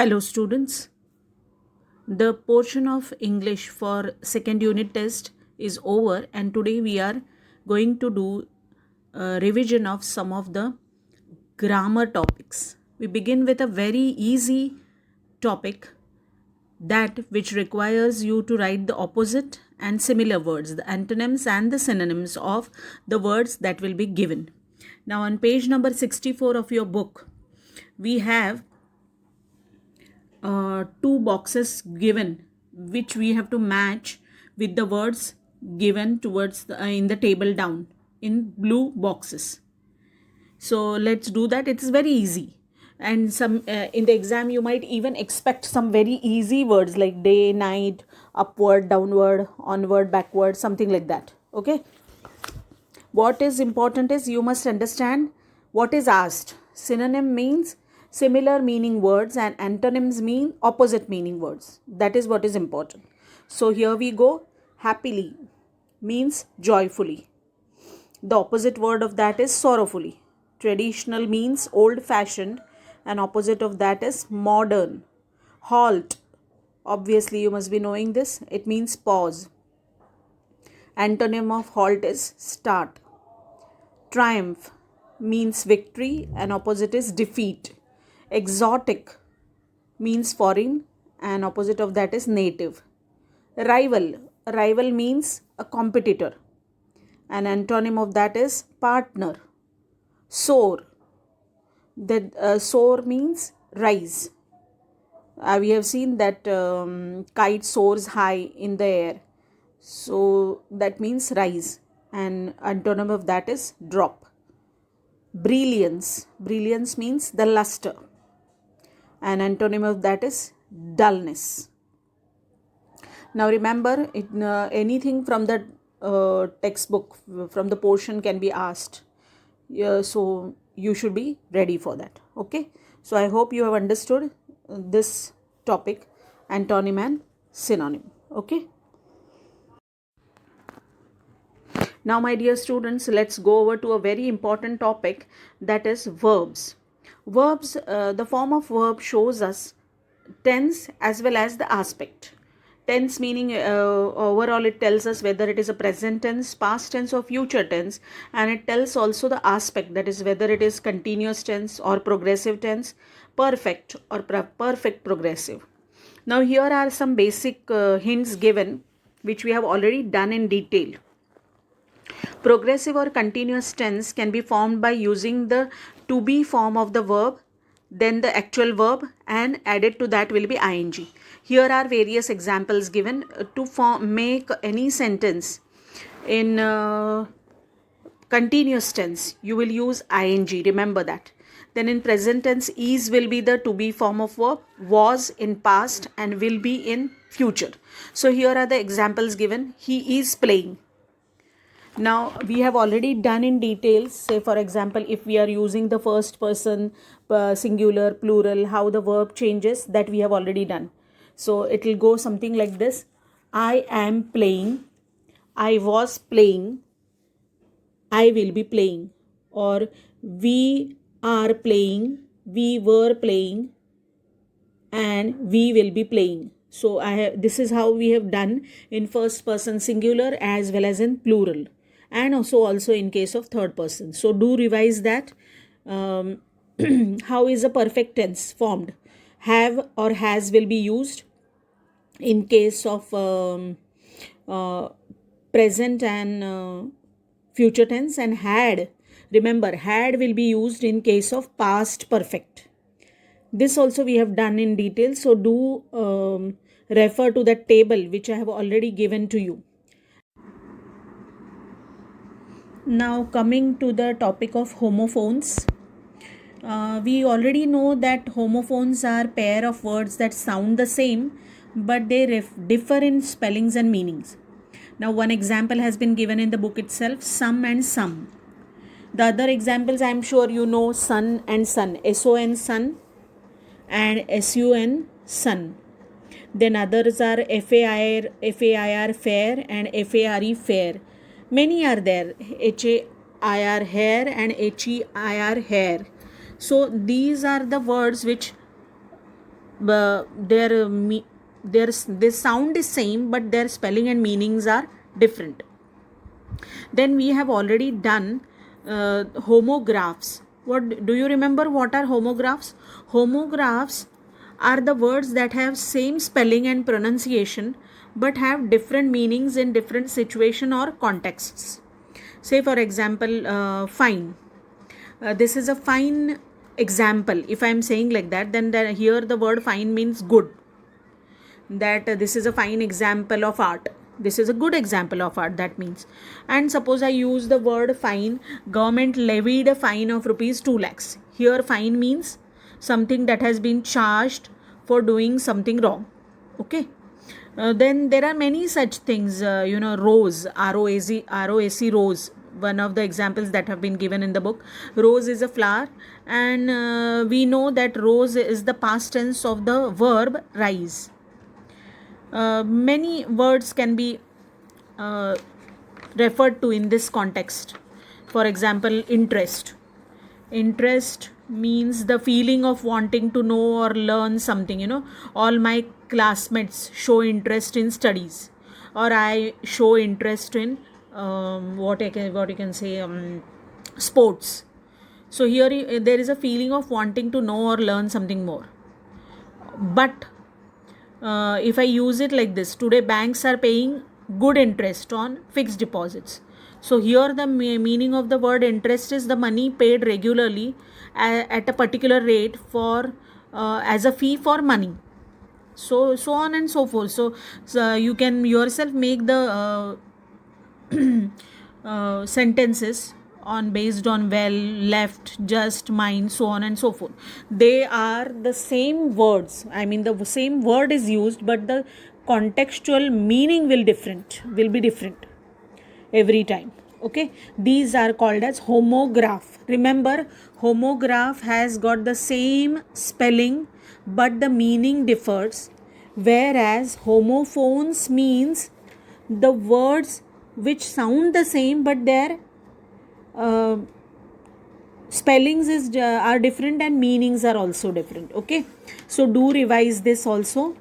Hello students. The portion of English for second unit test is over and today we are going to do a revision of some of the grammar topics. We begin with a very easy topic, that which requires you to write the opposite and similar words, the antonyms and the synonyms of the words that will be given. Now on page number 64 of your book, we have two boxes given which we have to match with the words given towards in the table down in blue boxes. So let's do that. It's very easy, and some in the exam you might even expect some very easy words like day, night, upward, downward, onward, backward, something like that. Okay, what is important is you must understand what is asked. Synonym means similar meaning words and antonyms mean opposite meaning words. That is what is important. So here we go. Happily means joyfully. The opposite word of that is sorrowfully. Traditional means old fashioned and opposite of that is modern. Halt, obviously you must be knowing this, it means pause. Antonym of halt is start. Triumph means victory and opposite is defeat. Exotic means foreign and opposite of that is native. Rival means a competitor and antonym of that is partner. Soar, that soar means rise. We have seen that kite soars high in the air, so that means rise, and antonym of that is drop. Brilliance means the luster, and antonym of that is dullness. Now remember, anything from the textbook, from the portion can be asked. So you should be ready for that. Okay, so I hope you have understood this topic, antonym and synonym. Okay, now my dear students, let's go over to a very important topic, that is verbs. The form of verb shows us tense as well as the aspect. Tense meaning overall it tells us whether it is a present tense, past tense or future tense, and it tells also the aspect, that is whether it is continuous tense or progressive tense, perfect or perfect progressive. Now here are some basic hints given which we have already done in detail. Progressive or continuous tense can be formed by using the to be form of the verb, then the actual verb, and added to that will be ing. Here are various examples given. To make any sentence in continuous tense, you will use ing, remember that. Then in present tense, is will be the to be form of verb, was in past, and will be in future. So here are the examples given. He is playing. Now we have already done in details, say for example if we are using the first person singular, plural, how the verb changes, that we have already done. So it will go something like this: I am playing, I was playing, I will be playing, or we are playing, we were playing, and we will be playing. So this is how we have done in first person singular as well as in plural, and also in case of third person. So do revise that. How is a perfect tense formed? Have or has will be used in case of present and future tense, and remember, had will be used in case of past perfect. This also we have done in detail, so do refer to that table which I have already given to you. Now coming to the topic of homophones. We already know that homophones are pair of words that sound the same but they differ in spellings and meanings. Now one example has been given in the book itself, some and some. The other examples I am sure you know, sun and sun, S-O-N sun and S-U-N sun. Then others are F-A-I-R fair and F-A-R-E fair. Many are there, H-A-I-R hair and H-E-I-R hair. So these are the words which their sound is same, but their spelling and meanings are different. Then we have already done homographs. What do you remember? What are homographs? Homographs are the words that have same spelling and pronunciation but have different meanings in different situation or contexts. Say for example, fine. This is a fine example. If I am saying like that, then here the word fine means good. That this is a fine example of art. This is a good example of art, that means. And suppose I use the word fine. Government levied a fine of rupees 2 lakhs. Here fine means something that has been charged for doing something wrong. Okay. Then there are many such things. Rose, ROAC, rose. One of the examples that have been given in the book. Rose is a flower, and we know that rose is the past tense of the verb rise. Many words can be referred to in this context. For example, interest. Interest means the feeling of wanting to know or learn something. All my classmates show interest in studies, or I show interest in what you can say, sports. So here there is a feeling of wanting to know or learn something more. But if I use it like this, today banks are paying good interest on fixed deposits. So here the meaning of the word interest is the money paid regularly at a particular rate for as a fee for money. So on and so forth. So you can yourself make the sentences based on well, left, just, mind, so on and so forth. They are the same words. I mean, the same word is used, but the contextual meaning will be different every time. Okay, these are called as homograph. Remember, homograph has got the same spelling, but the meaning differs. Whereas homophones means the words which sound the same, but their spellings are different and meanings are also different. Okay, so do revise this also.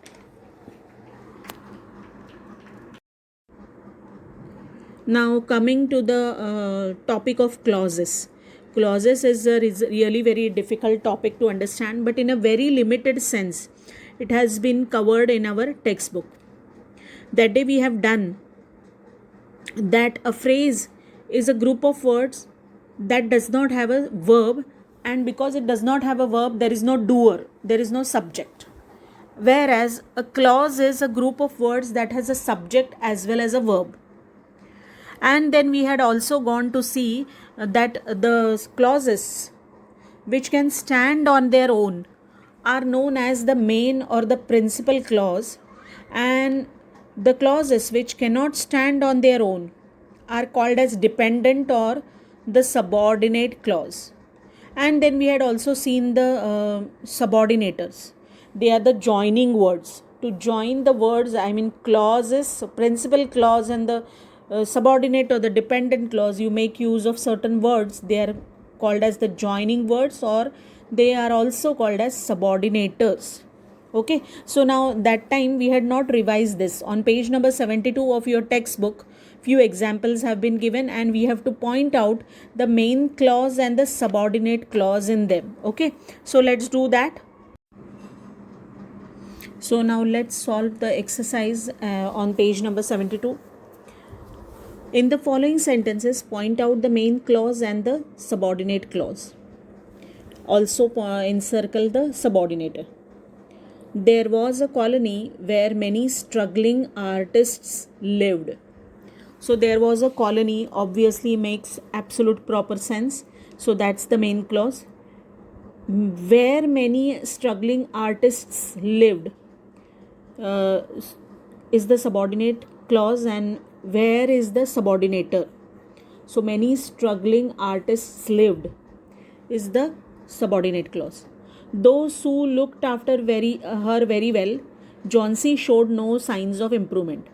Now coming to the topic of clauses. Clauses is a really very difficult topic to understand, but in a very limited sense it has been covered in our textbook. That day we have done that a phrase is a group of words that does not have a verb, and because it does not have a verb, there is no doer, there is no subject. Whereas a clause is a group of words that has a subject as well as a verb. And then we had also gone to see that the clauses which can stand on their own are known as the main or the principal clause, and the clauses which cannot stand on their own are called as dependent or the subordinate clause. And then we had also seen the subordinators. They are the joining words. To join the words, I mean clauses, principal clause and the subordinate or the dependent clause, you make use of certain words. They are called as the joining words, or they are also called as subordinators. Okay, so now that time we had not revised this. On page number 72 of your textbook, few examples have been given, and we have to point out the main clause and the subordinate clause in them. Okay, so let's do that. So now let's solve the exercise on page number 72. In the following sentences, point out the main clause and the subordinate clause. Also encircle the subordinator. There was a colony where many struggling artists lived. So there was a colony obviously makes absolute proper sense. So that's the main clause. Where many struggling artists lived is the subordinate clause, and where is the subordinator? So many struggling artists lived is the subordinate clause. Though Sue looked after her very well, Johnsy showed no signs of improvement.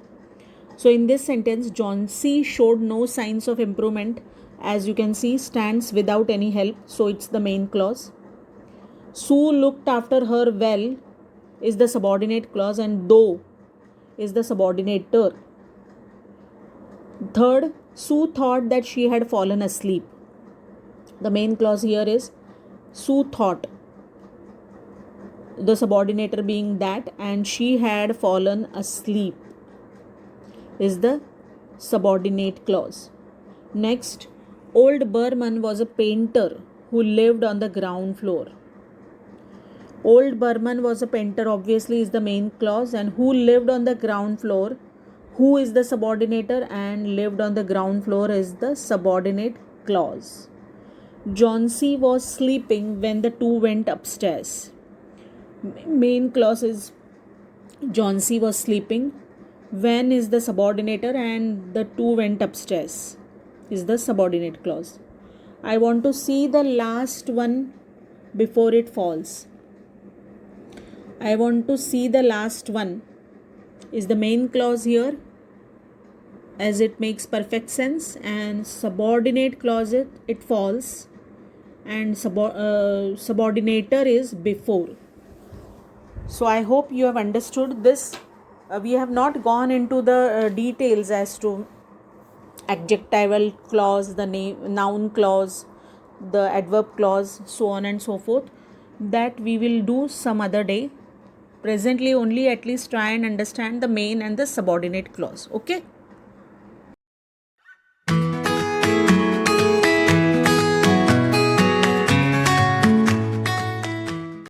So in this sentence, Johnsy showed no signs of improvement, as you can see, stands without any help. So it's the main clause. Sue looked after her well is the subordinate clause and though is the subordinator. Third, Sue thought that she had fallen asleep. The main clause here is Sue thought, the subordinator being that, and she had fallen asleep is the subordinate clause. Next, old Berman was a painter who lived on the ground floor. Old Berman was a painter, obviously, is the main clause, and who lived on the ground floor, who is the subordinator, and lived on the ground floor is the subordinate clause. Johnsy was sleeping when the two went upstairs. Main clause is Johnsy was sleeping. When is the subordinator, and the two went upstairs is the subordinate clause. I want to see the last one before it falls. I want to see the last one is the main clause here, as it makes perfect sense, and subordinate clause it falls, and subordinator is before. So I hope you have understood this. We have not gone into the details as to adjectival clause, the noun clause, the adverb clause, so on and so forth. That we will do some other day. Presently only at least try and understand the main and the subordinate clause. Okay.